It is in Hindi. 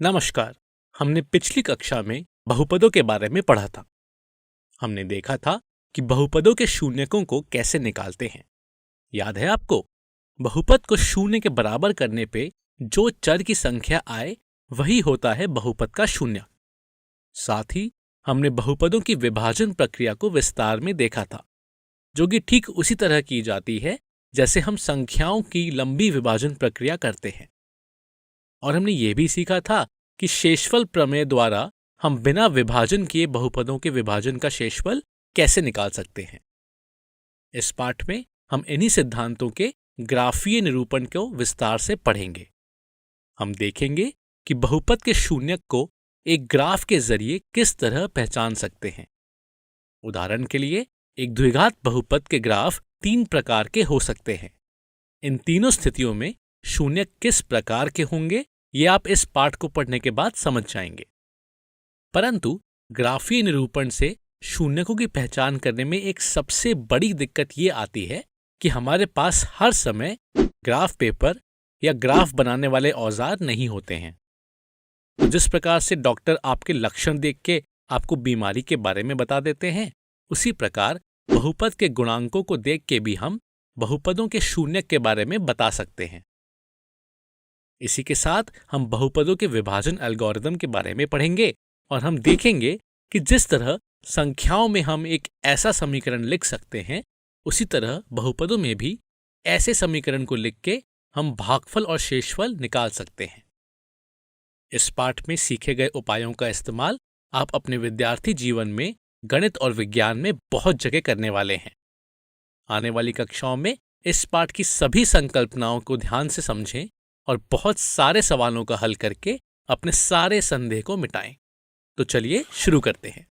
नमस्कार। हमने पिछली कक्षा में बहुपदों के बारे में पढ़ा था। हमने देखा था कि बहुपदों के शून्यकों को कैसे निकालते हैं। याद है आपको? बहुपद को शून्य के बराबर करने पे जो चर की संख्या आए वही होता है बहुपद का शून्य। साथ ही हमने बहुपदों की विभाजन प्रक्रिया को विस्तार में देखा था, जो कि ठीक उसी तरह की जाती है जैसे हम संख्याओं की लंबी विभाजन प्रक्रिया करते हैं। और हमने ये भी सीखा था कि शेषफल प्रमेय द्वारा हम बिना विभाजन किए बहुपदों के विभाजन का शेषफल कैसे निकाल सकते हैं। इस पाठ में हम इन्हीं सिद्धांतों के ग्राफीय निरूपण को विस्तार से पढ़ेंगे। हम देखेंगे कि बहुपद के शून्यक को एक ग्राफ के जरिए किस तरह पहचान सकते हैं। उदाहरण के लिए, एक द्विघात बहुपद के ग्राफ 3 प्रकार के हो सकते हैं। इन तीनों स्थितियों में शून्यक किस प्रकार के होंगे ये आप इस पाठ को पढ़ने के बाद समझ जाएंगे। परंतु ग्राफीय निरूपण से शून्यकों की पहचान करने में एक सबसे बड़ी दिक्कत ये आती है कि हमारे पास हर समय ग्राफ पेपर या ग्राफ बनाने वाले औजार नहीं होते हैं। तो जिस प्रकार से डॉक्टर आपके लक्षण देख के आपको बीमारी के बारे में बता देते हैं, उसी प्रकार बहुपद के गुणांकों को देख के भी हम बहुपदों के शून्यक के बारे में बता सकते हैं। इसी के साथ हम बहुपदों के विभाजन एल्गोरिदम के बारे में पढ़ेंगे और हम देखेंगे कि जिस तरह संख्याओं में हम एक ऐसा समीकरण लिख सकते हैं, उसी तरह बहुपदों में भी ऐसे समीकरण को लिख के हम भागफल और शेषफल निकाल सकते हैं। इस पाठ में सीखे गए उपायों का इस्तेमाल आप अपने विद्यार्थी जीवन में गणित और विज्ञान में बहुत जगह करने वाले हैं। आने वाली कक्षाओं में इस पाठ की सभी संकल्पनाओं को ध्यान से समझें और बहुत सारे सवालों का हल करके अपने सारे संदेह को मिटाएं। तो चलिए शुरू करते हैं।